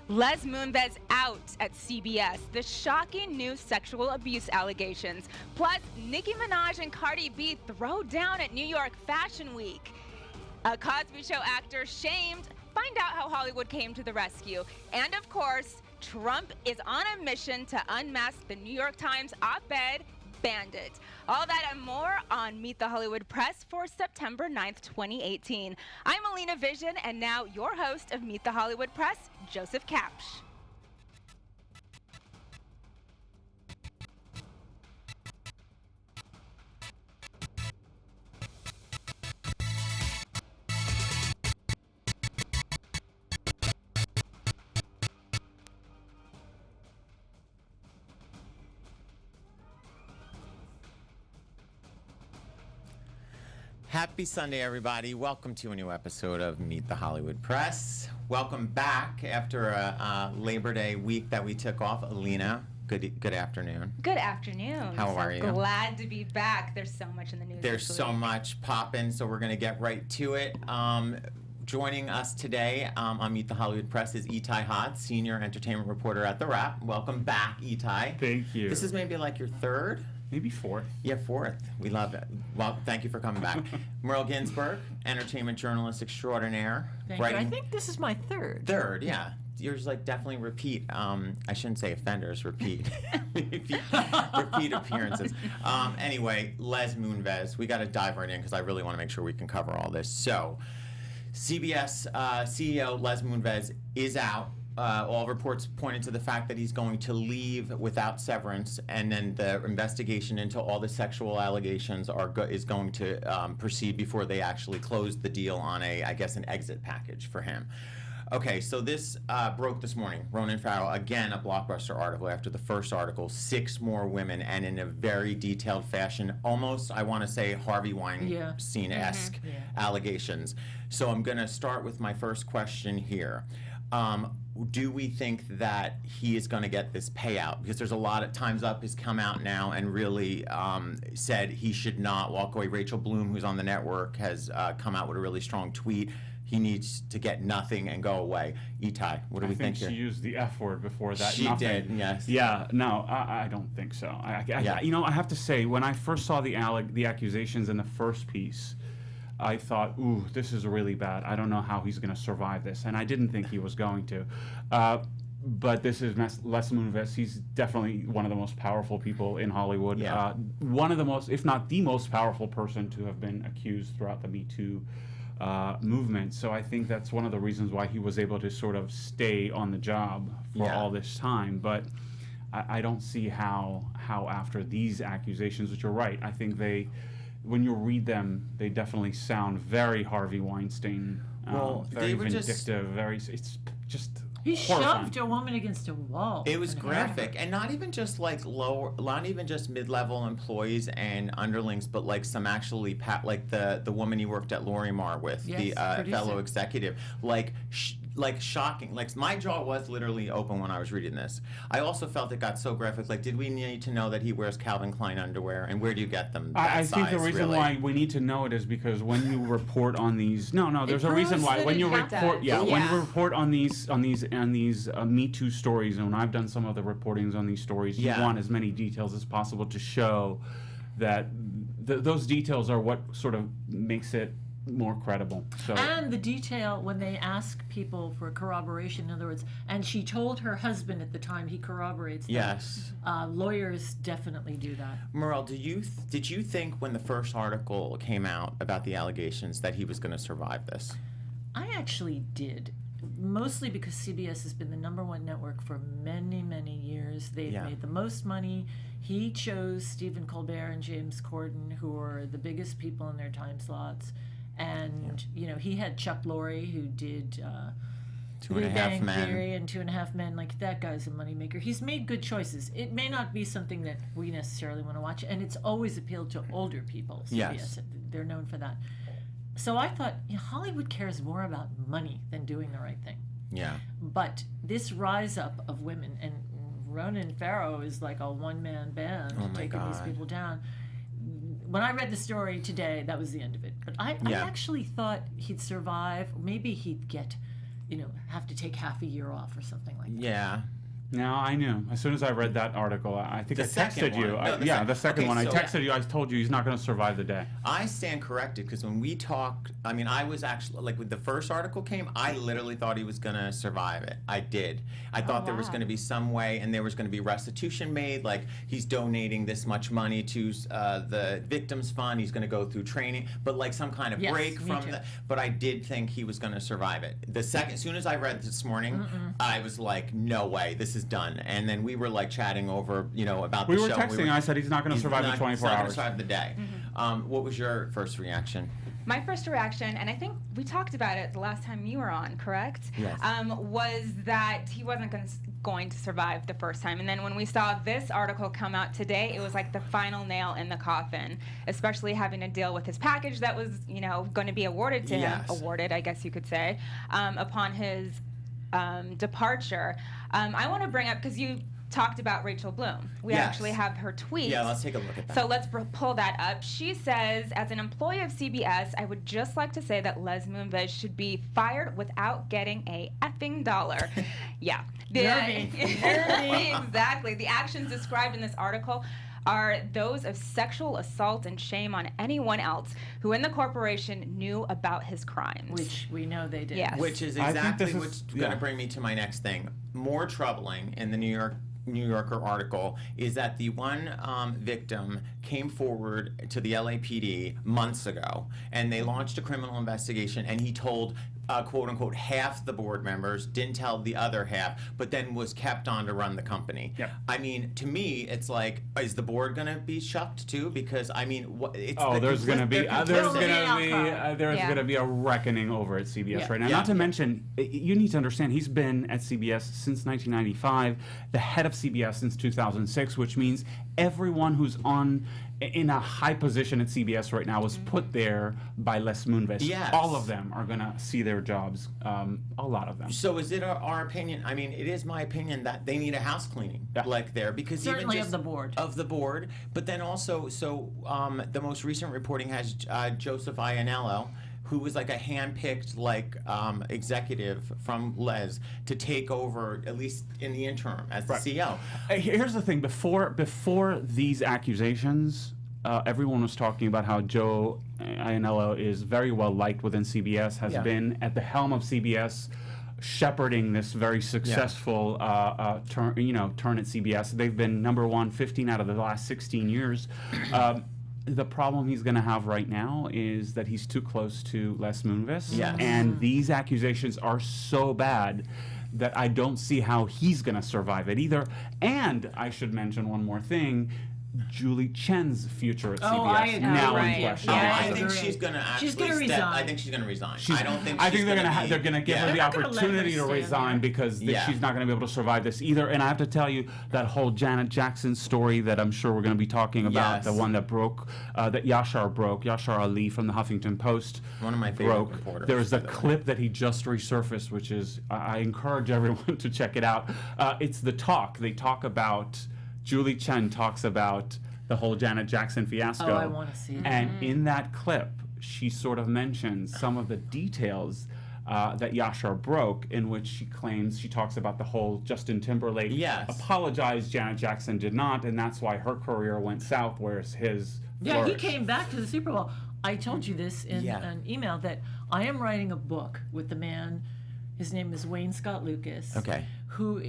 Les Moonves out at CBS. The shocking new sexual abuse allegations. Plus, Nicki Minaj and Cardi B throw down at New York Fashion Week. A Cosby Show actor shamed. Find out how Hollywood came to the rescue. And of course, Trump is on a mission to unmask the New York Times op-ed Bandit. All that and more on Meet the Hollywood Press for September 9th, 2018. I'm Alina Vission, and now your host of Meet the Hollywood Press, Joseph Kapsch. Happy Sunday, everybody. Welcome to a new episode of Meet the Hollywood Press. Welcome back after a Labor Day week that we took off. Alina, good afternoon. Good afternoon. How are you? Glad to be back. There's so much in the news. There's so much popping, so we're going to get right to it. Joining us today on Meet the Hollywood Press is Itay, senior entertainment reporter at TheWrap. Welcome back, Itay. Thank you. This is maybe like your third? Maybe fourth. Yeah, fourth. We love it. Well, thank you for coming back. Merle Ginsberg, entertainment journalist extraordinaire. Thank you. I think this is my third. Third, yeah. Yours like definitely repeat. I shouldn't say offenders, repeat. Repeat appearances. Anyway, Les Moonves. We got to dive right in because I really want to make sure we can cover all this. So, CBS CEO Les Moonves is out. All reports pointed to the fact that he's going to leave without severance, and then the investigation into all the sexual allegations is going to proceed before they actually close the deal on an exit package for him. Okay, so this broke this morning. Ronan Farrow, again, a blockbuster article after the first article, 6 more women, and in a very detailed fashion, almost, I want to say, Harvey Weinstein-esque allegations. So I'm going to start with my first question here. Do we think that he is going to get this payout? Because there's a lot of TimesUp has come out now and really said he should not walk away. Rachel Bloom, who's on the network, has come out with a really strong tweet. He needs to get nothing and go away. Itay, what do we think here? She used the F word before that. She did, yes. Yeah, no, I don't think so. You know, I have to say, when I first saw the accusations in the first piece, I thought, ooh, this is really bad. I don't know how he's going to survive this. And I didn't think he was going to. But this is Les Moonves. He's definitely one of the most powerful people in Hollywood. Yeah. One of the most, if not the most powerful person to have been accused throughout the MeToo movement. So I think that's one of the reasons why he was able to sort of stay on the job for all this time. But I don't see how after these accusations, which you're right, I think when you read them, they definitely sound very Harvey Weinstein, very vindictive, it's just He horrifying. shoved a woman against a wall. It was graphic, and not even just not even just mid-level employees and underlings, but like some actually like the woman he worked at Lorimar with, the fellow executive, like shocking. Like my jaw was literally open when I was reading this. I also felt it got so graphic. Like, did we need to know that he wears Calvin Klein underwear, and where do you get them? I think the reason why we need to know it is because when you report on these, there's a reason why when you report, when you report on these Me Too stories, and when I've done some of the reportings on these stories, you want as many details as possible to show that those details are what sort of makes it more credible. So, and the detail when they ask people for corroboration, in other words, and she told her husband at the time, he corroborates that. Yes. Lawyers definitely do that. Merle, did you think when the first article came out about the allegations that he was going to survive this? I actually did. Mostly because CBS has been the #1 network for many, many years. They've made the most money. He chose Stephen Colbert and James Corden, who are the biggest people in their time slots. And, he had Chuck Lorre, who did Two and a Half Men. Theory and 2.5 Men. Like, that guy's a moneymaker. He's made good choices. It may not be something that we necessarily want to watch, and it's always appealed to older people. CBS, yes. They're known for that. So I thought, Hollywood cares more about money than doing the right thing. Yeah. But this rise up of women, and Ronan Farrow is like a one-man band taking these people down. When I read the story today, that was the end of it. But I actually thought he'd survive. Maybe he'd get, have to take half a year off or something like that. Yeah. No, I knew. As soon as I read that article, I think The I second texted you. one. No, the the second okay, one. I so- texted you. I told you he's not going to survive the day. I stand corrected because when we talked, I mean, I was actually, like, when the first article came, I literally thought he was going to survive it. I did. I thought there was going to be some way, and there was going to be restitution made, like he's donating this much money to the victims fund, he's going to go through training, but like some kind of Yes, break me from too. but I did think he was going to survive it. As soon as I read this morning, I was like, no way, this is done. And then we were like chatting over, about We the were show. texting. I said he's not going to survive the 24 He's not going to hours. survive the day. What was your first reaction? My first reaction, and I think we talked about it the last time you were on, correct? Yes. Was that he wasn't going to survive the first time. And then when we saw this article come out today, it was like the final nail in the coffin, especially having to deal with his package that was, going to be awarded to him. Yes. Awarded, I guess you could say, upon his departure. I want to bring up, because you talked about Rachel Bloom. We Yes. actually have her tweet. Yeah, let's take a look at that. So let's pull that up. She says, as an employee of CBS, I would just like to say that Les Moonves should be fired without getting a effing dollar. Yeah. Nervy. Exactly. The actions described in this article are those of sexual assault and shame on anyone else who in the corporation knew about his crimes. Which we know they did. Yes. Which is I think exactly this is- what's going to bring me to my next thing. More troubling in the New Yorker article is that the one victim came forward to the LAPD months ago, and they launched a criminal investigation, and he told quote unquote half the board members, didn't tell the other half, but then was kept on to run the company. Yep. I mean, to me, it's like, is the board going to be shucked too? Because I mean, it's There's going to be There's Yeah. going to be a reckoning over at CBS Yeah. right now. Yeah. Not to mention, you need to understand he's been at CBS since 1995, the head of CBS since 2006, which means everyone who's in a high position at CBS right now was put there by Les Moonves. Yes. All of them are going to see their jobs. A lot of them. So is it our opinion? I mean, it is my opinion that they need a house cleaning, Yeah. like there, because Certainly even just of the board. But then also, the most recent reporting has Joseph Ionello, who was like a hand-picked executive from Les to take over, at least in the interim, as the CEO. Here's the thing: before these accusations, everyone was talking about how Joe Ionello is very well liked within CBS, has been at the helm of CBS, shepherding this very successful turn at CBS. They've been number one 15 out of the last 16 years. The problem he's going to have right now is that he's too close to Les Moonves. Yes. And these accusations are so bad that I don't see how he's going to survive it either. And I should mention one more thing. Julie Chen's future at CBS I agree. now Right. in question. Yeah, I I think agree. she's going to actually She's gonna step. resign. I think she's going to resign. She's- I don't think. I she's think they're gonna going to give her They're the not gonna let her opportunity to stand resign there. because Yeah. she's not going to be able to survive this either. And I have to tell you that whole Janet Jackson story that I'm sure we're going to be talking about, Yes. the one that broke, that Yashar Ali from the Huffington Post One of my favorite broke. reporters, There's a by the way. clip that he just resurfaced, which is I encourage everyone to check it out. It's The Talk. They talk about Julie Chen talks about the whole Janet Jackson fiasco. Oh, I want to see it. And in that clip, she sort of mentions some of the details that Yashar broke, in which she talks about the whole Justin Timberlake Yes. apologized, Janet Jackson did not, and that's why her career went south, whereas his Yeah, he flourished. came back to the Super Bowl. I told you this in Yeah. an email that I am writing a book with the man, his name is Wayne Scott Lucas, Okay. who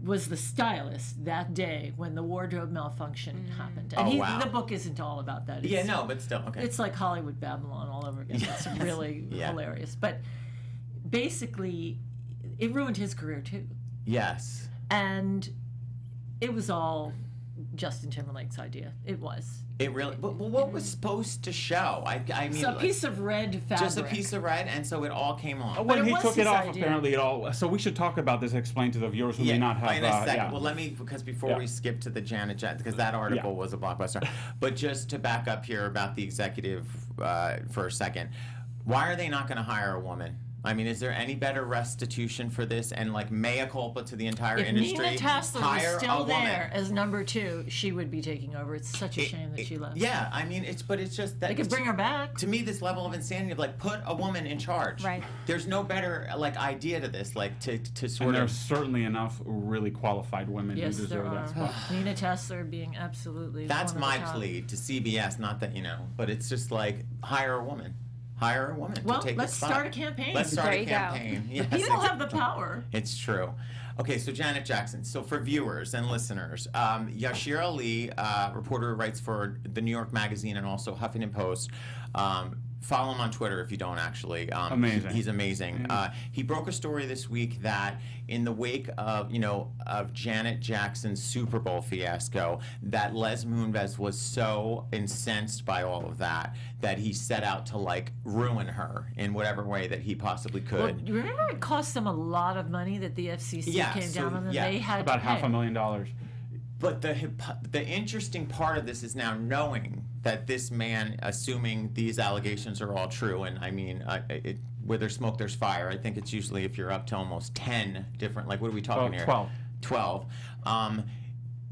was the stylist that day when the wardrobe malfunction happened. Oh, And wow. the book isn't all about that. Yeah, no, but still, okay. It's like Hollywood Babylon all over again. It's really Yeah. hilarious. But basically, it ruined his career too. Yes. And it was all Justin Timberlake's idea. It was. It really. But what was supposed to show? I mean, It's a piece of red fabric. just a piece of red, and so it all came off. When it he was took it his off, idea. apparently it all. So we should talk about this. Explain to the viewers who may not have. in a second. Yeah. Well, let me, because before Yeah. we skip to the Janet Jackson, because that article was a blockbuster. But just to back up here about the executive for a second, why are they not going to hire a woman? I mean, is there any better restitution for this and like mea culpa to the entire industry? If Nina Tassler was Hire still a there woman. as number 2, she would be taking over. It's such a shame that she left. Yeah, I mean, it's just that They could bring her back. To me, this level of insanity of like put a woman in charge. Right. There's no better like idea to this, like to sort And of. there's certainly enough really qualified women Yes, who there deserve that are. spot. Nina Tassler being absolutely That's one of my the top. plea to CBS, not that but it's just like hire a woman. Hire a woman Well, to take let's the spot. start a campaign. Let's start There a you go. campaign. Yes, People have the power. It's true. Okay, so Janet Jackson. So for viewers and listeners, Yashir Ali, reporter who writes for the New York Magazine and also Huffington Post. Follow him on Twitter if you don't actually. Amazing. He's amazing. He broke a story this week that in the wake of of Janet Jackson's Super Bowl fiasco, that Les Moonves was so incensed by all of that he set out to like ruin her in whatever way that he possibly could. Well, you remember it cost them a lot of money that the FCC came down on them? They had About to pay. $500,000. But the interesting part of this is now knowing that this man, assuming these allegations are all true, and I mean, where there's smoke, there's fire. I think it's usually if you're up to almost 10 different, like what are we talking here? 12. 12.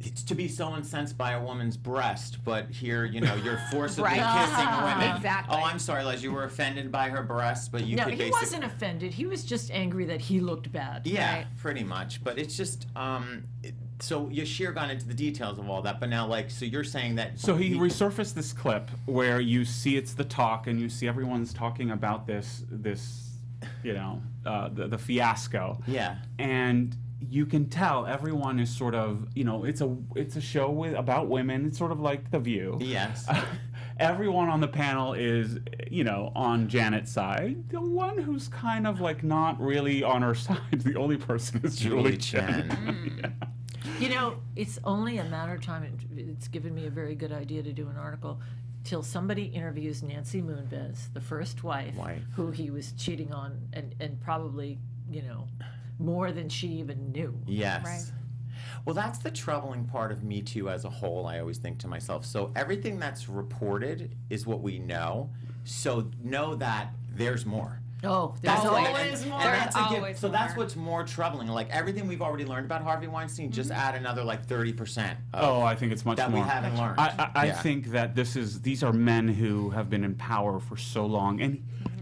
It's to be so incensed by a woman's breast, but here, you're forcibly Right. kissing women. Exactly. Oh, I'm sorry, Les, you were offended by her breast, but you No, could he basically... wasn't offended. He was just angry that he looked bad. Yeah, Right. pretty much. But it's just... so Yashir got into the details of all that, but now, so you're saying that... So he resurfaced this clip where you see it's the talk, and you see everyone's talking about this the fiasco. Yeah. And you can tell everyone is sort of, it's a show about women. It's sort of like The View. Yes. Everyone on the panel is, on Janet's side. The one who's kind of like not really on her side, the only person is Julie Chen. It's only a matter of time. It's given me a very good idea to do an article till somebody interviews Nancy Moonves, the first wife, who he was cheating on and probably, more than she even knew. Yes. Right. Well, that's the troubling part of Me Too as a whole, I always think to myself. So everything that's reported is what we know. So know that there's more. Oh, there's always more. And that's always so that's more. what's more troubling. Like everything we've already learned about Harvey Weinstein, just add another 30%. Oh, I think it's much that more. we haven't learned. I think that these are men who have been in power for so long,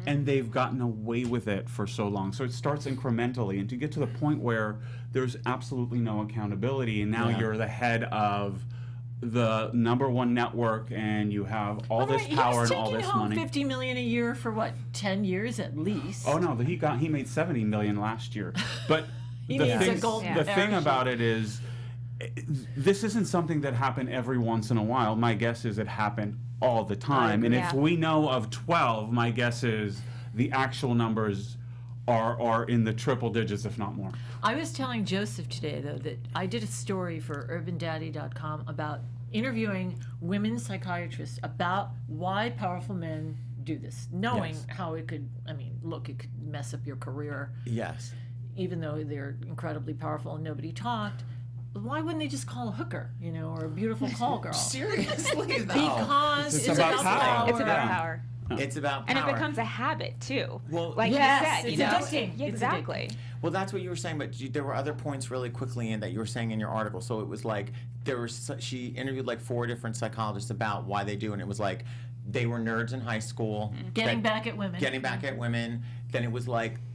and they've gotten away with it for so long. So it starts incrementally, and to get to the point where there's absolutely no accountability, and now you're the head of the #1 network, and you have all this power and all this money. He was taking home $50 million a year for what, 10 years at least? Oh no, he made $70 million last year. But He the needs a thing, golden the thing parachute. about it is, this isn't something that happened every once in a while. My guess is it happened all the time. And if we know of 12, my guess is the actual numbers are in the triple digits, if not more. I was telling Joseph today, though, that I did a story for UrbanDaddy.com about interviewing women psychiatrists about why powerful men do this, knowing how it could, it could mess up your career. Yes. Even though they're incredibly powerful and nobody talked. Why wouldn't they just call a hooker, or a beautiful call girl? Seriously, though. Because It's it's about about power. power. It's about Yeah. power. It's about power. And it becomes a habit too. Well, like yes, you it's said, addicting. Yeah, It's exactly. Well, that's what you were saying, but there were other points really quickly in that you were saying in your article. So it was like she interviewed 4 different psychologists about why they do, and it was like they were nerds in high school. Getting back at women. Getting back at women. Then it was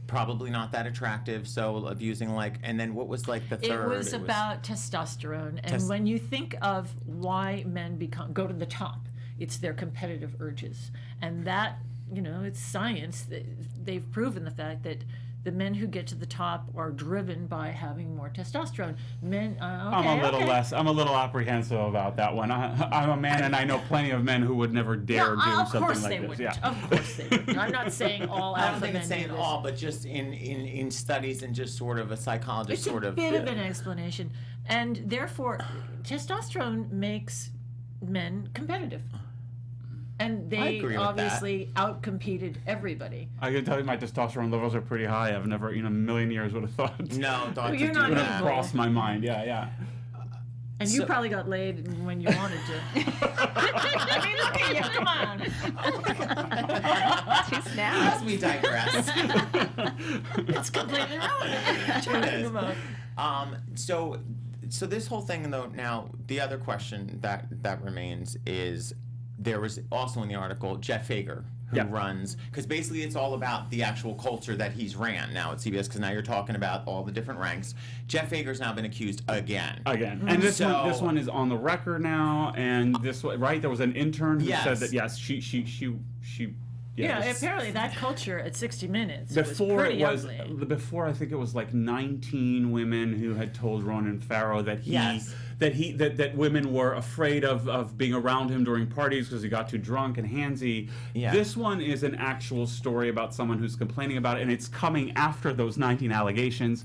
probably not that attractive, so abusing and then what was the third? It was about testosterone, and when you think of why men go to the top, it's their competitive urges, and that it's science. They've proven the fact that the men who get to the top are driven by having more testosterone. Men, I'm a little apprehensive about that one. I'm a man, and I know plenty of men who would never dare do something like this. Yeah. Of course they wouldn't. I'm not saying all I don't alpha think men it's do saying this. all, but just in studies and just sort of a psychologist It's a bit of an explanation, and therefore, testosterone makes men competitive. And they agree with obviously outcompeted everybody. I can tell you my testosterone levels are pretty high. I've never, in a million years would have thought. No, thought You're to not do would that. have crossed my mind. Yeah. And you probably got laid when you wanted to. I mean, look at you. Come on. Two snaps. As we digress. It's completely relevant. So this whole thing, though, now, the other question that remains is, there was also in the article Jeff Fager, who runs, because basically it's all about the actual culture that he's ran now at CBS, because now you're talking about all the different ranks. Jeff Fager's now been accused again. And this one is on the record now, and this one, right? There was an intern who said that, yes, she apparently that culture at 60 Minutes before was pretty ugly. Before I think it was like 19 women who had told Ronan Farrow that that women were afraid of being around him during parties because he got too drunk and handsy. This one is an actual story about someone who's complaining about it, and it's coming after those 19 allegations.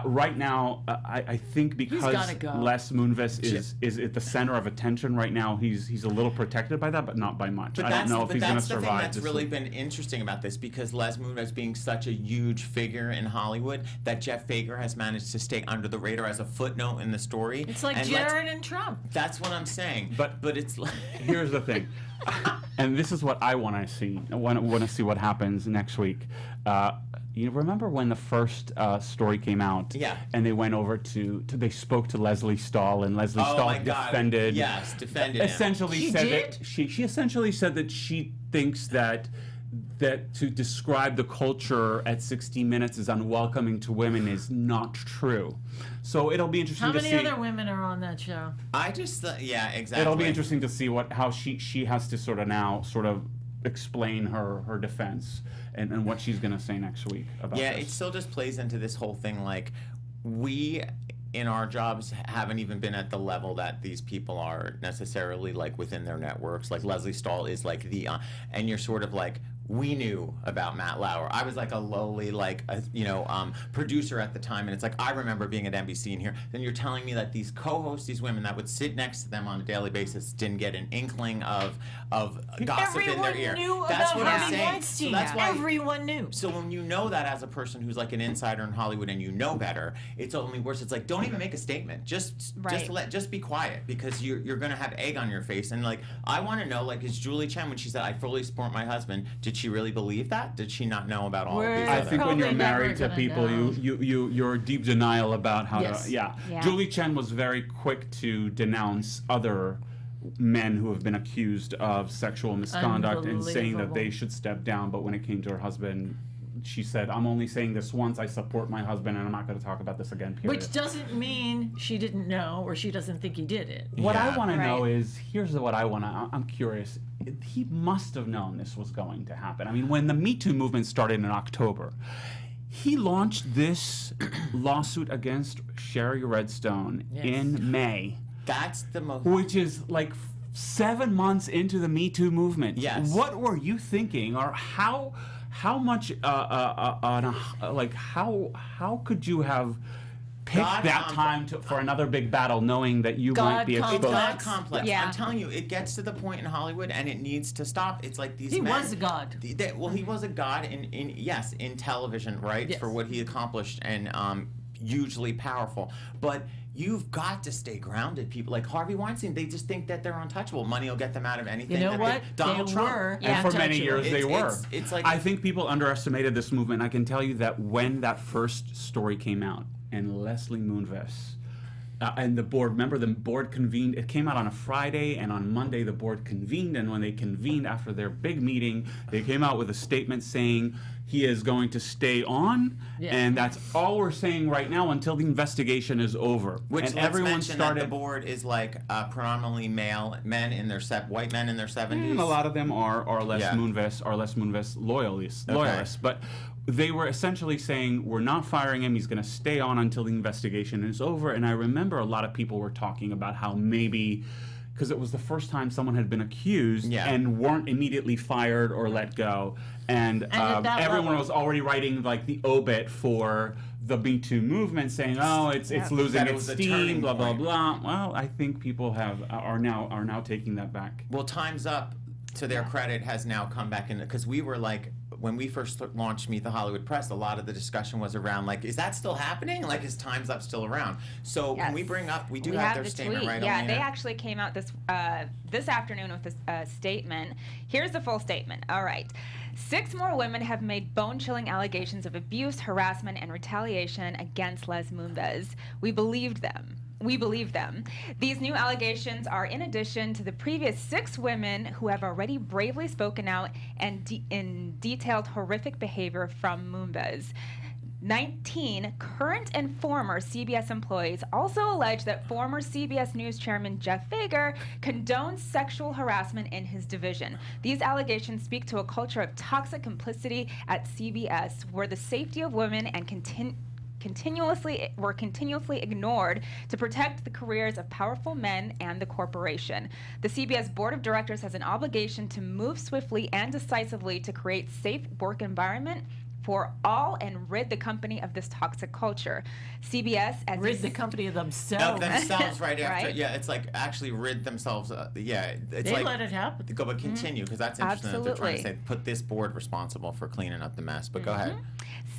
Right now, I think because Les Moonves is at the center of attention right now, he's a little protected by that, but not by much. I don't know if he's going to survive. That's the thing that's really been interesting about this, because Les Moonves being such a huge figure in Hollywood, that Jeff Fager has managed to stay under the radar as a footnote in the story. It's like Jared and Trump. That's what I'm saying. But it's like here's the thing, and this is what I want to see. I want to see what happens next week. You remember when the first story came out? Yeah. And they went over they spoke to Leslie Stahl, and Leslie Stahl defended. Yes, defended essentially him. That she essentially said that she thinks that to describe the culture at 60 Minutes as unwelcoming to women is not true. So it'll be interesting to see. How many other women are on that show? I just exactly. It'll be interesting to see how she has to sort of explain her defense and what she's going to say next week about this. It still just plays into this whole thing, like, we in our jobs haven't even been at the level that these people are necessarily, like, within their networks. Like, Leslie Stahl is like and you're sort of like, we knew about Matt Lauer. I was like a lowly, producer at the time, and it's like, I remember being at NBC and here. Then you're telling me that these co-hosts, these women that would sit next to them on a daily basis, didn't get an inkling of gossip in their ear. That's what I'm saying. So that's why everyone knew. So when you know that as a person who's like an insider in Hollywood and you know better, it's only worse. It's like, don't even make a statement. Just be quiet, because you're gonna have egg on your face. And like, I want to know, like, is Julie Chen, when she said I fully support my husband, did she really believe that? Did she not know about all of these? I think when you're married to people, you're deep denial about how to. Julie Chen was very quick to denounce other men who have been accused of sexual misconduct and saying that they should step down. But when it came to her husband, she said, I'm only saying this once. I support my husband, and I'm not going to talk about this again, period. Which doesn't mean she didn't know, or she doesn't think he did it. What I want to know is, I'm curious. He must have known this was going to happen. I mean, when the Me Too movement started in October, he launched this lawsuit against Sherry Redstone in May. That's the most... Which is like 7 months into the Me Too movement. Yes. What were you thinking, or how much how could you have picked that time for another big battle, knowing that you might be exposed? It's God complex. I'm telling you, it gets to the point in Hollywood, and it needs to stop. It's like these men. He was a god. He was a god in television, right? Yes. For what he accomplished, and hugely powerful. But you've got to stay grounded, people. Like Harvey Weinstein, they just think that they're untouchable. Money will get them out of anything. You know what? Donald Trump. And for many years they were. It's like, I think people underestimated this movement. I can tell you that when that first story came out, and Leslie Moonves and the board, remember the board convened, it came out on a Friday, and on Monday the board convened, and when they convened after their big meeting, they came out with a statement saying he is going to stay on, and that's all we're saying right now until the investigation is over. Which, and everyone started. That the board is like predominantly white men in their 70s. A lot of them are Les Moonves loyalists, but they were essentially saying, we're not firing him, he's going to stay on until the investigation is over. And I remember a lot of people were talking about how maybe, because it was the first time someone had been accused and weren't immediately fired or let go. And everyone was already writing like the obit for the Me Too movement, saying, "Oh, it's losing its steam," blah blah blah. Well, I think people are now taking that back. Well, Time's Up, to their credit, has now come back in, because we were like, when we first launched Meet the Hollywood Press, a lot of the discussion was around like, is that still happening? Like, is Time's Up still around? So Yes. can we bring up? We do We have have their the statement, tweet. right? Yeah, Alina? they actually came out this afternoon with a statement. Here's the full statement. All right. 6 more women have made bone-chilling allegations of abuse, harassment, and retaliation against Les Moonves. We believe them. These new allegations are in addition to the previous 6 women who have already bravely spoken out and in detailed horrific behavior from Moonves. 19 current and former CBS employees also allege that former CBS News chairman Jeff Fager condones sexual harassment in his division. These allegations speak to a culture of toxic complicity at CBS, where the safety of women and continuously ignored to protect the careers of powerful men and the corporation. The CBS Board of Directors has an obligation to move swiftly and decisively to create safe work environment for all and rid the company of this toxic culture. CBS, as Rid the company of themselves. Right after. Right? Yeah, it's like actually rid themselves. It's They like let it happen. Go, but continue because that's interesting. That they're trying to Absolutely. say put this board responsible for cleaning up the mess. But go ahead.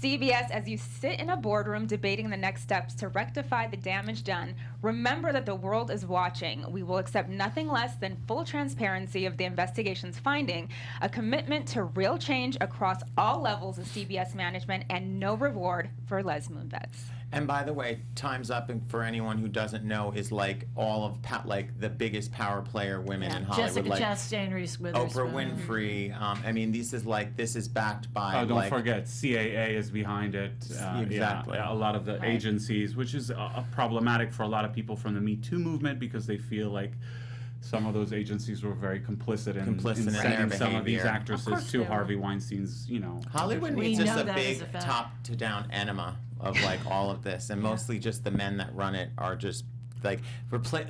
CBS, as you sit in a boardroom debating the next steps to rectify the damage done, remember that the world is watching. We will accept nothing less than full transparency of the investigation's finding, a commitment to real change across all levels of CBS management, and no reward for Les Moonves. And by the way, Time's Up, and for anyone who doesn't know, is like all of like the biggest power player women in Hollywood, Jessica like Chastain, Reese Witherspoon. Oprah Winfrey. I mean, this is backed by. Oh, don't like, forget, CAA is behind it. Exactly. Yeah, a lot of the Right. agencies, which is problematic for a lot of people from the Me Too movement because they feel like some of those agencies were very complicit in their sending some of these behavior. Of actresses course to they were. Harvey Weinstein's, Hollywood We needs just know a that big as a fact. top-to-down enema of like all of this, and mostly just the men that run it are just like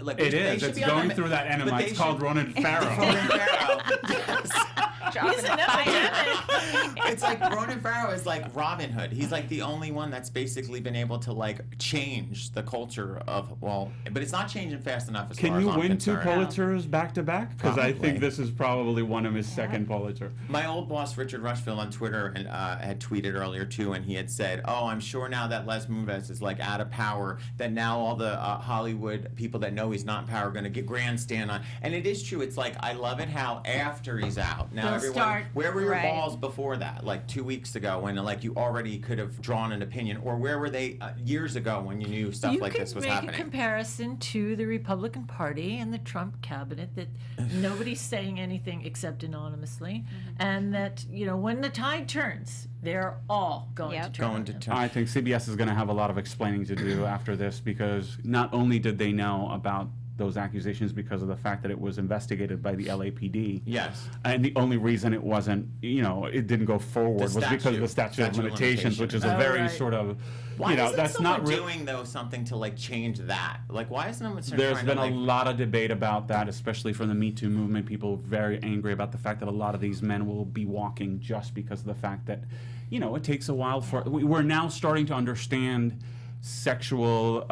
like It they is. should It's be on going the- through that but enema. they It's called should- Ronan Farrow. Ronan Farrow. Yes. Dropping the fire. It's like Ronan Farrow is like Robin Hood. He's like the only one that's basically been able to like change the culture of but it's not changing fast enough. As Can far you as I'm win 2 concerned. Pulitzers back to back? Because I Probably. think this is probably one of his second Pulitzer. My old boss Richard Rushfield on Twitter and had tweeted earlier too, and he had said, "Oh, I'm sure now that Les Moonves is like out of power, that now all the Hollywood people that know he's not in power are going to get grandstand on." And it is true. It's like I love it how after he's out now They'll everyone. start- Where were your Right. balls before that? Like 2 weeks ago when like you already could have drawn an opinion, or where were they years ago when you knew stuff like this was You can happening? make a comparison to the Republican Party and the Trump cabinet that nobody's saying anything except anonymously, and that when the tide turns, they're all going Yep. to turn. Going on to him. turn. I think CBS is going to have a lot of explaining to do after this because not only did they know about those accusations because of the fact that it was investigated by the LAPD. Yes. And the only reason it wasn't, it didn't go forward was because of the statute of limitations, which is a Oh, very right. sort of, Why isn't that's someone not real. doing though something to like change that? Like why isn't someone There's trying been to, a like, lot of debate about that, especially from the Me Too movement. People very angry about the fact that a lot of these men will be walking just because of the fact that, it takes a while for. We're now starting to understand sexual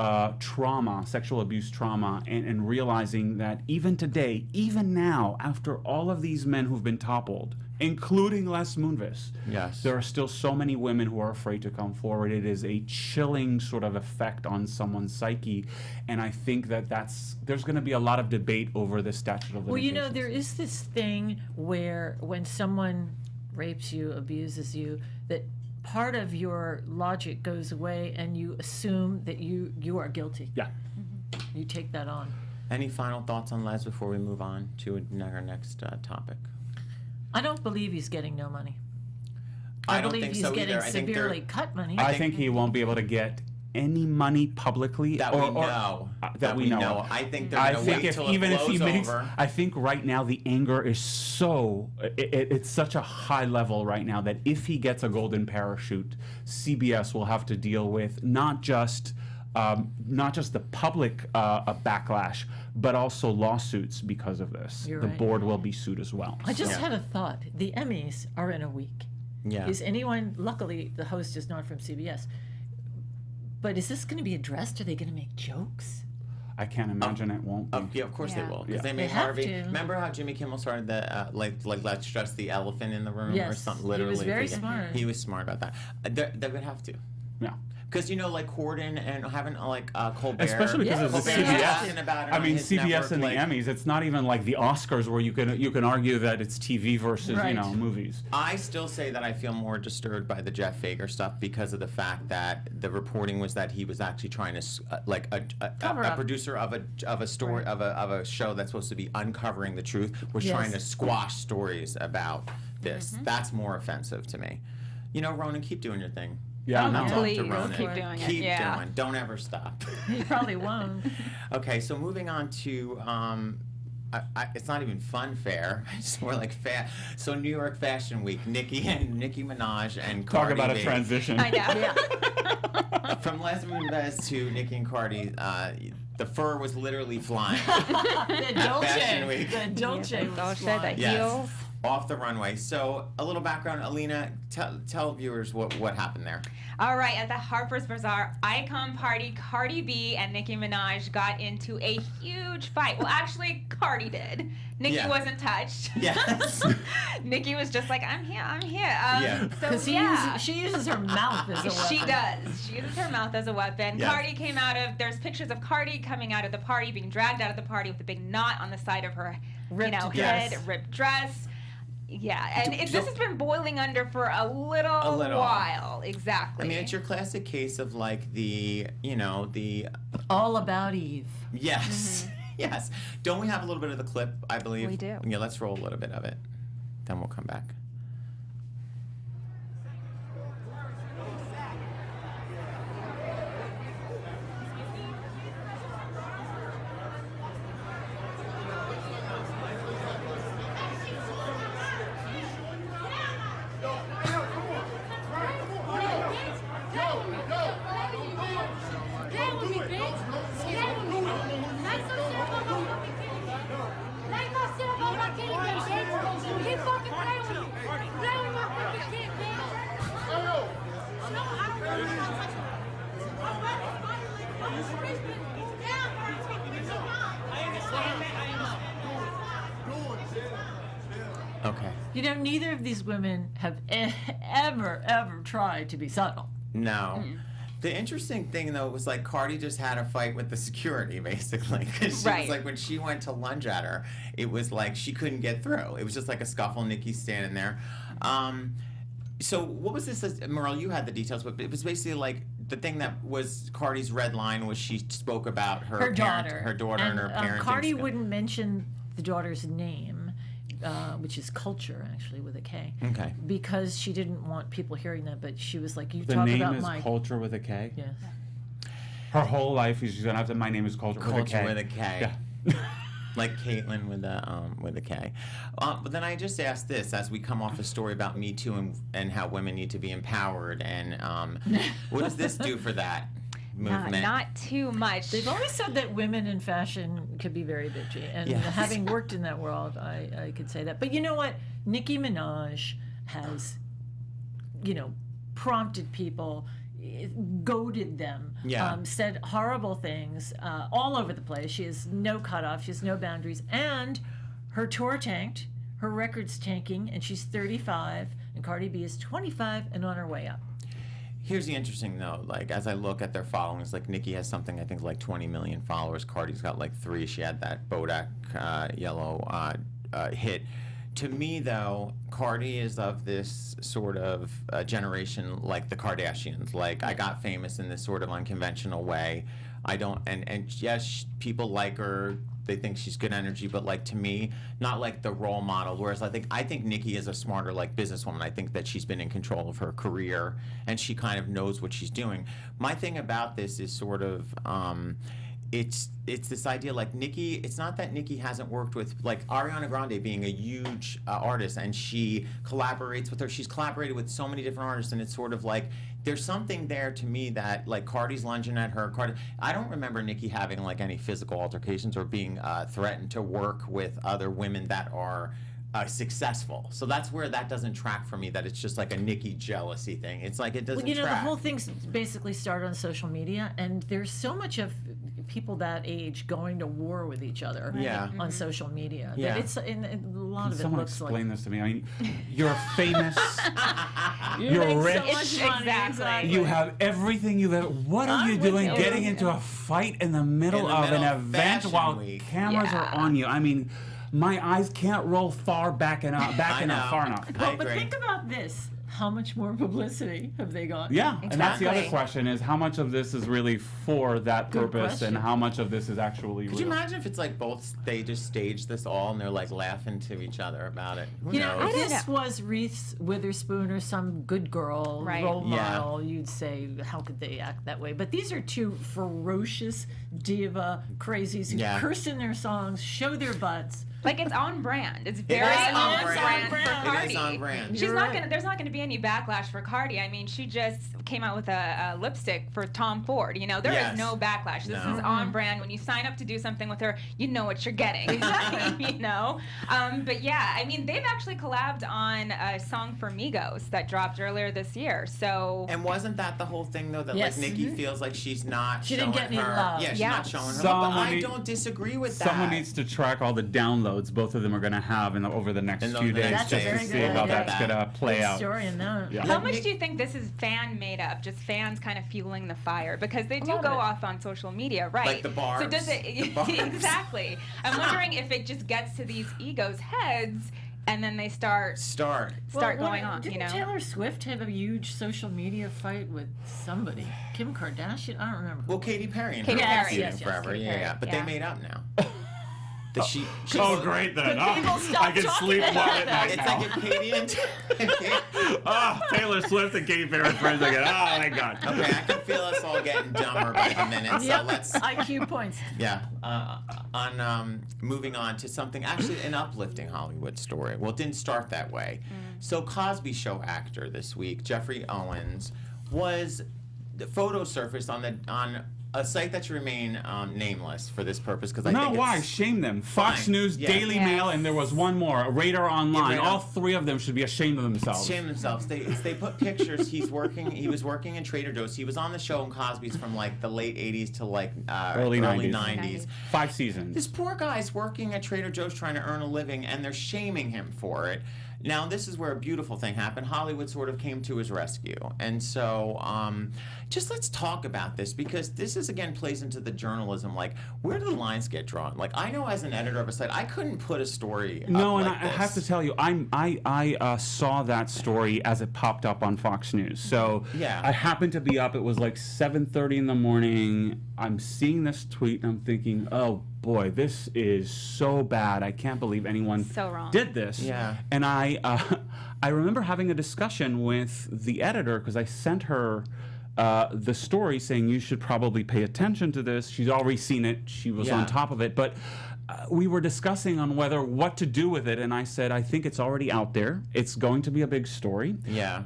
abuse trauma, and realizing that even today, even now, after all of these men who've been toppled, including Les Moonves, Yes. there are still so many women who are afraid to come forward. It is a chilling sort of effect on someone's psyche, and I think that there's going to be a lot of debate over the statute of Well, limitations. there is this thing where when someone rapes you, abuses you, that part of your logic goes away and you assume that you are guilty. Yeah. You take that on. Any final thoughts on Les before we move on to our next topic? I don't believe he's getting no money. I don't believe think he's so getting either. I think severely cut money. I think he won't be able to get any money publicly That we know. that we know of. I think they're I going to think wait if till even it if he blows makes, over. I think right now the anger is so it's such a high level right now that if he gets a golden parachute, CBS will have to deal with not just the public backlash, but also lawsuits because of this. You're the right. board will be sued as well. I just Yeah. had a thought. The Emmys are in a week. Yeah. Is anyone, luckily the host is not from CBS, but is this going to be addressed? Are they going to make jokes? I can't imagine it won't be. Yeah, of course they will, because Yeah. they made They have Harvey. to. Remember how Jimmy Kimmel started the like let's dress the elephant in the room or Yes. something? He Literally, was very smart. He was smart about that. They would have to. Yeah. Because like Corden and having like Colbert, Especially because Yes. of the Colbert CBS. talking about it I on mean, his CBS network, and the like- Emmys. It's not even like the Oscars where you can argue that it's TV versus Right. movies. I still say that I feel more disturbed by the Jeff Fager stuff because of the fact that the reporting was that he was actually trying to like Cover a up. producer of a story Right. of a show that's supposed to be uncovering the truth was Yes. trying to squash stories about this. That's more offensive to me. Ronan, keep doing your thing. Yeah, Oh, no. Hats off to Please Ronan. keep doing it. Keep Yeah. doing. Don't ever stop. He probably won't. Okay, so moving on to it's not even fun fair. It's more like So New York Fashion Week, Nicki Minaj and Talk Cardi about a B. transition. I know. Yeah. From Les Moonves to Nicki and Cardi, the fur was literally flying. The Dolce. Fashion Week. The Dolce. was Dolce, flying. the Yes. heels. Off the runway. So a little background, Alina, tell viewers what happened there. All right, at the Harper's Bazaar icon party, Cardi B and Nicki Minaj got into a huge fight. Well, actually, Cardi did. Nicki Yeah. wasn't touched. Yes. Nicki was just like, I'm here. Yeah. So Because she uses her mouth as a weapon. She does. She uses her mouth as a weapon. Yes. Cardi came there's pictures of Cardi coming out of the party, being dragged out of the party with a big knot on the side of her Ripped head, dress. ripped dress. Yeah, and Do- this has been boiling under for a little while. Exactly. I mean, it's your classic case of like the All about Eve. yes, yes. Don't we have a little bit of the clip? I believe We do. Yeah, let's roll a little bit of it. Then we'll come back. Okay. Neither of these women have ever tried to be subtle. No. The interesting thing, though, was like Cardi just had a fight with the security, basically. Because she Right. was like, when she went to lunge at her, it was like she couldn't get through. It was just like a scuffle. Nicki's standing there. So what was this? Merle, you had the details, but it was basically like the thing that was Cardi's red line was she spoke about her daughter. and her parenting. Cardi skill. wouldn't mention the daughter's name, which is Culture, actually, with a K. Okay. Because she didn't want people hearing that, but she was like, you The talk name about is my... Culture with a K. Yes. Her whole life she's gonna have to. My name is Culture with a Culture K. with a K. Yeah. Like Caitlyn with a K. But then I just asked this as we come off a story about Me Too and how women need to be empowered, and what does this do for that movement? Not too much. They've always said that women in fashion could be very bitchy, and Yes. having worked in that world, I could say that. But you know what? Nicki Minaj has, prompted people, goaded them, Yeah. said horrible things all over the place. She has no cutoff, she has no boundaries, and her tour tanked, her record's tanking, and she's 35, and Cardi B is 25 and on her way up. Here's the interesting though, like as I look at their followings, like Nicki has something I think like 20 million followers. Cardi's got like 3. She had that Bodak yellow hit. To me though, Cardi is of this sort of generation like the Kardashians. Like I got famous in this sort of unconventional way. I don't, and yes, people like her. They think she's good energy, but like to me, not like the role model. Whereas I think Nicki is a smarter like businesswoman. I think that she's been in control of her career and she kind of knows what she's doing. My thing about this is sort of it's this idea like Nicki. It's not that Nicki hasn't worked with like Ariana Grande being a huge artist and she collaborates with her. She's collaborated with so many different artists, and it's sort of like there's something there to me that like Cardi's lunging at her. I don't remember Nicki having like any physical altercations or being threatened to work with other women that are successful. So that's where that doesn't track for me, that it's just like a Nicki jealousy thing. It's like it doesn't Well, track. the whole thing's basically started on social media, and there's so much of people that age going to war with each other on social media. Yeah. That it's and a lot of it Someone looks explain like this to me. I mean, you're famous. you You're make rich. so much money. Exactly. You have everything you've ever. What are I'm you with doing you. getting into a fight in the middle of an event Fashion while Week. cameras are on you? I mean, my eyes can't roll far back enough, far enough. I But agree. think about this. How much more publicity have they got? Yeah, and that's the other Exactly. question is how much of this is really for that Good purpose question. and how much of this is actually Could real. you imagine if it's like both, they just staged this all and they're like laughing to each other about it? Who You know, knows? if this was Reese Witherspoon or some good girl Right. role Yeah. model, you'd say, how could they act that way? But these are two ferocious diva crazies who Yeah. curse in their songs, show their butts. Like it's on brand. It's very is on on brand, brand. for It Cardi. is on brand. She's You're not right. gonna. There's not gonna be any backlash for Cardi. I mean, she just came out with a lipstick for Tom Ford. You know, there is Yes. no backlash. This No. is on brand. When you sign up to do something with her, you know what you're getting. You know. But yeah, I mean, they've actually collabed on a song for Migos that dropped earlier this year. So. And wasn't that the whole thing though? That Yes. like Nicki feels like she's not She showing didn't get any her. love. Yeah, she's Yeah. not showing her. Someone But I need- don't disagree with that. Someone needs to track all the downloads both of them are going to have over the next In the few days next just to days. see Very good how idea. that's going to play Good out. story in that. Yeah. How much do you think this is fan made up? Just fans kind of fueling the fire because they do lot of go it. off on social media, right? Like the barbs. So does it The barbs. exactly? I'm wondering if it just gets to these egos' heads and then they start Start. going on. Didn't You know. Taylor Swift have a huge social media fight with somebody? Kim Kardashian? I don't remember. Well, Katy Perry and Katy her Perry. feuding Yes, forever. Katy Yeah, Perry, yeah. But yeah. they made up now. She Oh, great then. But people stop I can talking sleep about well at night It's now. like if Katy and Taylor Swift and Katy Perry friends again. Oh, my God. Okay, I can feel us all getting dumber by the minute. So Yep. let's IQ points. moving on to something actually an uplifting Hollywood story. Well, it didn't start that way. So Cosby Show actor this week, Geoffrey Owens, was photo surfaced on a site that should remain nameless for this purpose because I No, think why? it's Shame them. Fox Fine. News, Yeah. Daily Yes. Mail, and there was one more, Radar Online. Radar. All three of them should be ashamed of themselves. shame themselves. They put pictures. He was working in Trader Joe's. He was on the show in Cosby's from like the late '80s to like Early 90s. 90s. 5 seasons. This poor guy's working at Trader Joe's trying to earn a living, and they're shaming him for it. Now, this is where a beautiful thing happened. Hollywood sort of came to his rescue. And so just let's talk about this because this is, again, plays into the journalism. Like, where do the lines get drawn? Like, I know as an editor of a site, I couldn't put a story up No, and like I have to this. tell you, I saw that story as it popped up on Fox News. So Yeah. I happened to be up. It was like 7:30 in the morning. I'm seeing this tweet and I'm thinking, oh boy, this is so bad. I can't believe anyone So wrong. did this. Yeah. And I remember having a discussion with the editor because I sent her the story saying you should probably pay attention to this. She's already seen it. She was Yeah. on top of it. But we were discussing on what to do with it. And I said, I think it's already out there. It's going to be a big story. Yeah.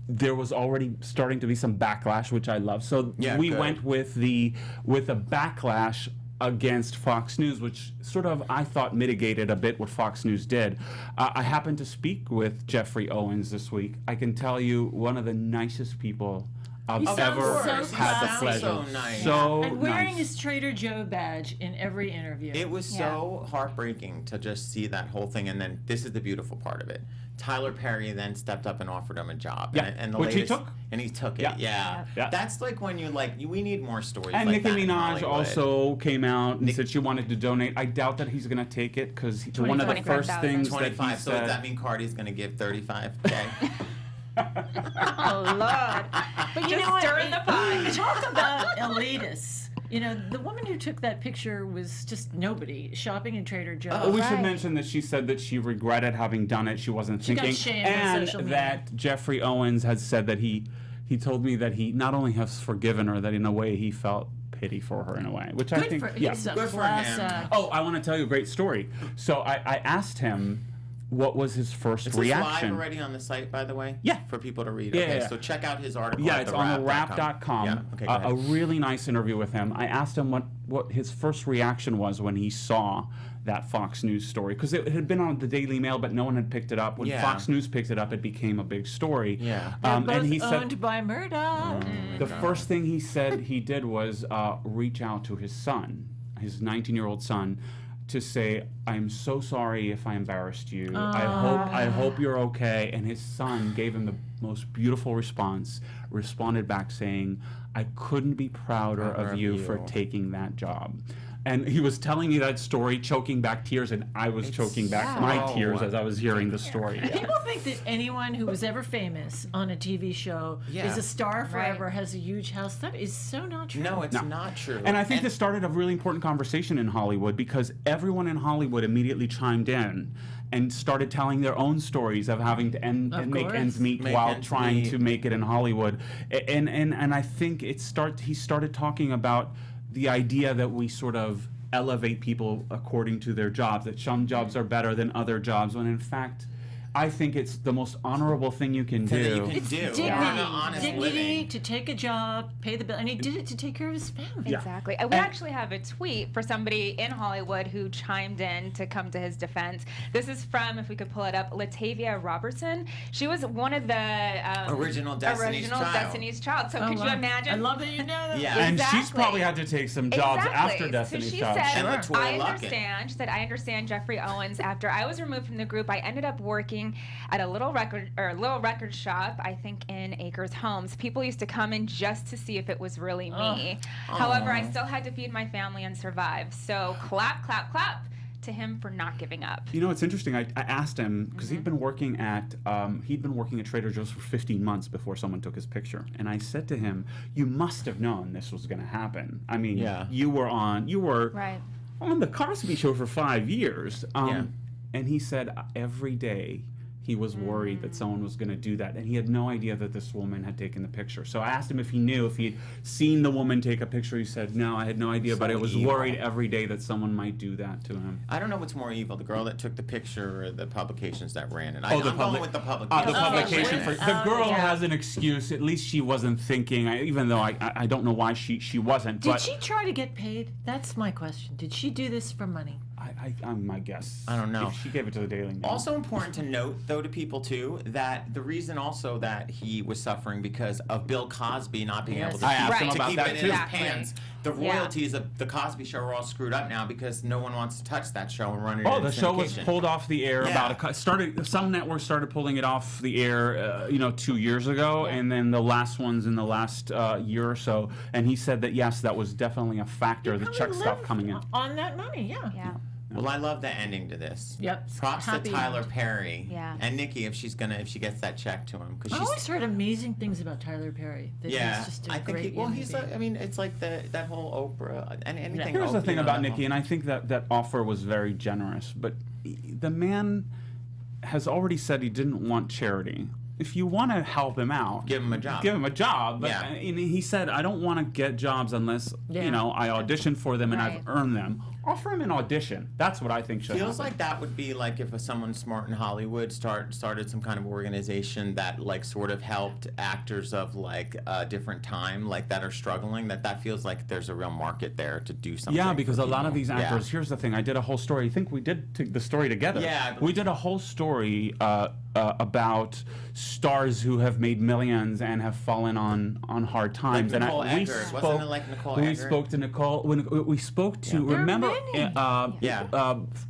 There was already starting to be some backlash, which I love. So Yeah, we good. went with a backlash against Fox News, which sort of, I thought, mitigated a bit what Fox News did. I happened to speak with Geoffrey Owens this week. I can tell you, one of the nicest people I've He sounds ever so had the classy. pleasure. So nice. So And wearing nice. his Trader Joe badge in every interview. It was so heartbreaking to just see that whole thing, and then this is the beautiful part of it. Tyler Perry then stepped up and offered him a job. Yeah, and the which he latest, took. And he took it, Yeah. yeah. Yeah. That's like when you we need more stories And like Nicki that in Minaj Hollywood. also came out and Nick- said she wanted to donate. I doubt that he's going to take it because one of the first 25,000. things that he 25, so does said. that mean Cardi's going to give 35K? Oh Lord! But you Just know what? stirring the pot. Talk about elitists. You know, the woman who took that picture was just nobody shopping in Trader Joe's. Well, we should Right. mention that she said that she regretted having done it. She wasn't She got thinking. shamed on And social media. that Geoffrey Owens had said that he told me that he not only has forgiven her, that in a way he felt pity for her in a way, which I Good think, for, yeah. he's a Good for class him. act. Oh, I want to tell you a great story. So I asked him what was his first Is this reaction. live already on the site, by the way? Yeah. For people to read? Yeah, Okay, yeah. so check out his article Yeah, at it's on TheWrap.com. TheWrap.com. Yeah, okay, go A ahead. really nice interview with him. I asked him what his first reaction was when he saw that Fox News story, because it had been on the Daily Mail, but no one had picked it up. When Yeah. Fox News picked it up, it became a big story. Yeah. They're And both he owned said, by Murdoch. The first thing he said he did was reach out to his son, his 19-year-old son, to say, "I'm so sorry if I embarrassed you. I hope you're okay." And his son gave him the most beautiful response, responded back saying, "I couldn't be prouder of you for taking that job." And he was telling me that story, choking back tears, and I was choking back my tears as I was hearing the story. People think that anyone who was ever famous on a TV show is a star forever, has a huge house. That is so not true. No, it's not true. And I think this started a really important conversation in Hollywood because everyone in Hollywood immediately chimed in and started telling their own stories of having to make ends meet while trying to make it in Hollywood. And I think he started talking about the idea that we sort of elevate people according to their jobs, that some jobs are better than other jobs, when in fact, I think it's the most honorable thing you can do. It's dignity to take a job, pay the bill, and he did it to take care of his family. Yeah. Exactly. We actually have a tweet for somebody in Hollywood who chimed in to come to his defense. This is from, if we could pull it up, Latavia Robertson. She was one of the original Destiny's Child. So could you imagine? I love that you know that. Yeah. And she's probably had to take some jobs after Destiny's Child. So she said, I understand Geoffrey Owens. After I was removed from the group, I ended up working at a little record shop, I think in Acres Homes. People used to come in just to see if it was really me. However, I still had to feed my family and survive. So clap, clap, clap to him for not giving up. You know, it's interesting. I asked him because he'd been working at Trader Joe's for 15 months before someone took his picture, and I said to him, "You must have known this was going to happen. I mean, you were on the Cosby Show for 5 years." And he said every day he was worried that someone was going to do that, and he had no idea that this woman had taken the picture. So I asked him if he knew, if he'd seen the woman take a picture. He said, "No, I had no idea, but I was worried every day that someone might do that to him." I don't know what's more evil, the girl that took the picture or the publications that ran it. I'm going with the publication. The publication. The girl has an excuse. At least she wasn't thinking, even though I don't know why she wasn't. Did she try to get paid? That's my question. Did she do this for money? I'm my guess. I don't know. If she gave it to the Daily Mail. Also important to note, though, to people too, that the reason also that he was suffering because of Bill Cosby not being able to keep it in his pants. The royalties of the Cosby Show are all screwed up now because no one wants to touch that show and run it. The show was pulled off the air some networks started pulling it off the air 2 years ago, and then the last ones in the last year or so. And he said that yes, that was definitely a factor. The check stopped coming in on that money. Yeah. Well, I love the ending to this. Yep. Props to Tyler Perry and Nikki if she gets that check to him. I always heard amazing things about Tyler Perry. That he's just a great it's like that whole Oprah and anything. Here's the thing about Nikki, and I think that offer was very generous, but the man has already said he didn't want charity. If you want to help him out, give him a job. But he said, "I don't want to get jobs unless I audition for them and I've earned them." Offer him an audition. That's what I think should happen. Feels like that would be like if someone smart in Hollywood started some kind of organization that like sort of helped actors of like a different time, like that are struggling. That feels like there's a real market there to do something. Yeah, because a lot of these actors. Here's the thing. I did a whole story. I think we did the story together. Yeah. We did a whole story about stars who have made millions and have fallen on hard times. Like Nicole Eggers. Wasn't it like Nicole Eggers? We spoke to Nicole. We spoke to remember.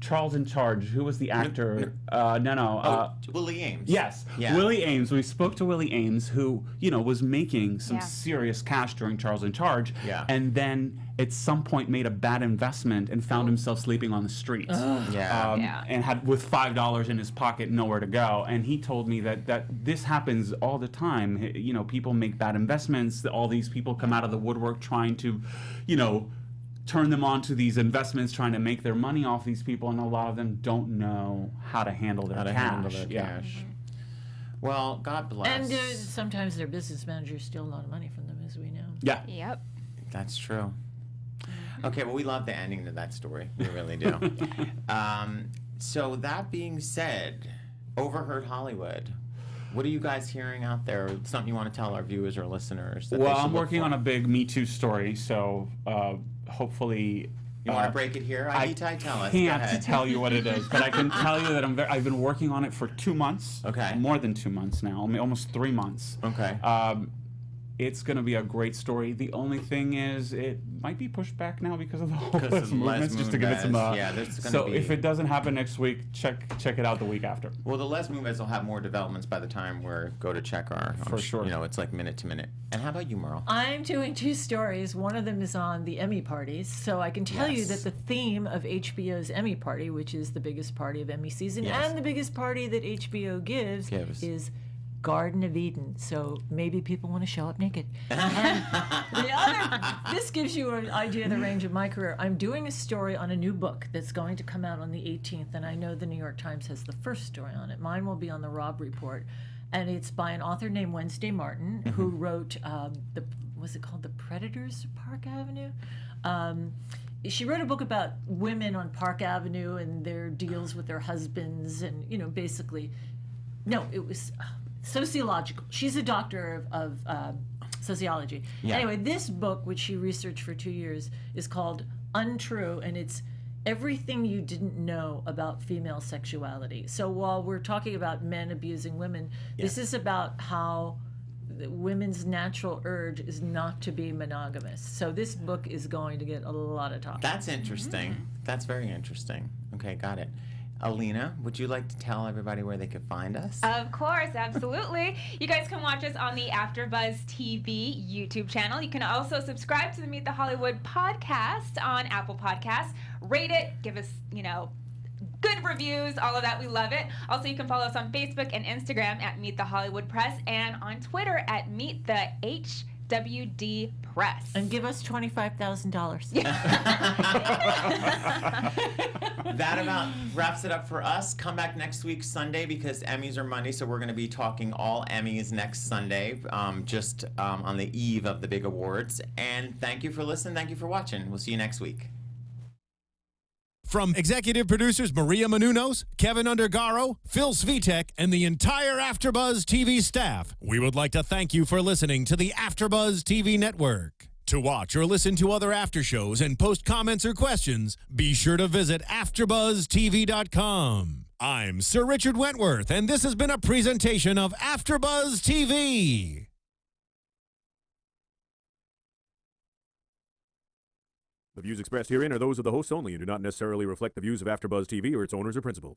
Charles in Charge. Who was the actor? Willie Ames. Yes, Willie Ames. We spoke to Willie Ames, who was making some serious cash during Charles in Charge, and then at some point made a bad investment and found himself sleeping on the streets. And had with $5 in his pocket, nowhere to go. And he told me that this happens all the time. People make bad investments. All these people come out of the woodwork trying to, turn them on to these investments, trying to make their money off these people, and a lot of them don't know how to handle their cash. Well, God bless. And sometimes their business managers steal a lot of money from them, as we know. Yeah. Yep. That's true. Okay, well, we love the ending to that story. We really do. So that being said, Overheard Hollywood. What are you guys hearing out there? Something you want to tell our viewers or listeners? Well, I'm working on a big Me Too story, so hopefully... You want to break it here? Itay, tell us. I can't tell you what it is, but I can tell you that I've been working on it for 2 months. Okay. More than 2 months now, almost 3 months. Okay. It's going to be a great story. The only thing is, it might be pushed back now because of the whole Les movements, just to give it some. There's gonna so be... if it doesn't happen next week, check it out the week after. Well, the Les Moonves will have more developments by the time we go to check our. For sure. You know, it's like minute to minute. And how about you, Merle? I'm doing 2 stories. One of them is on the Emmy parties. So I can tell you that the theme of HBO's Emmy party, which is the biggest party of Emmy season and the biggest party that HBO gives. is Garden of Eden, so maybe people want to show up naked. And this gives you an idea of the range of my career. I'm doing a story on a new book that's going to come out on the 18th, and I know the New York Times has the first story on it. Mine will be on the Rob Report, and it's by an author named Wednesday Martin, who wrote was it called The Predators of Park Avenue? She wrote a book about women on Park Avenue and their deals with their husbands, and basically, no, it was. Sociological. She's a doctor of sociology. Anyway, this book, which she researched for 2 years, is called Untrue, and it's everything you didn't know about female sexuality. So while we're talking about men abusing women, this is about how women's natural urge is not to be monogamous. So this book is going to get a lot of talk. That's interesting. That's very interesting. Okay, got it. Alina, would you like to tell everybody where they could find us? Of course, absolutely. You guys can watch us on the AfterBuzzTV YouTube channel. You can also subscribe to the Meet the Hollywood podcast on Apple Podcasts. Rate it, give us, good reviews, all of that. We love it. Also, you can follow us on Facebook and Instagram at Meet the Hollywood Press and on Twitter at Meet the HWD Press. And give us $25,000. That about wraps it up for us. Come back next week, Sunday, because Emmys are Monday, so we're going to be talking all Emmys next Sunday, just on the eve of the big awards. And thank you for listening. Thank you for watching. We'll see you next week. From executive producers Maria Menounos, Keven Undergaro, Phil Svitek, and the entire AfterBuzz TV staff, we would like to thank you for listening to the AfterBuzz TV network. To watch or listen to other after shows and post comments or questions, be sure to visit AfterBuzzTV.com. I'm Sir Richard Wentworth, and this has been a presentation of AfterBuzz TV. The views expressed herein are those of the hosts only and do not necessarily reflect the views of AfterBuzz TV or its owners or principals.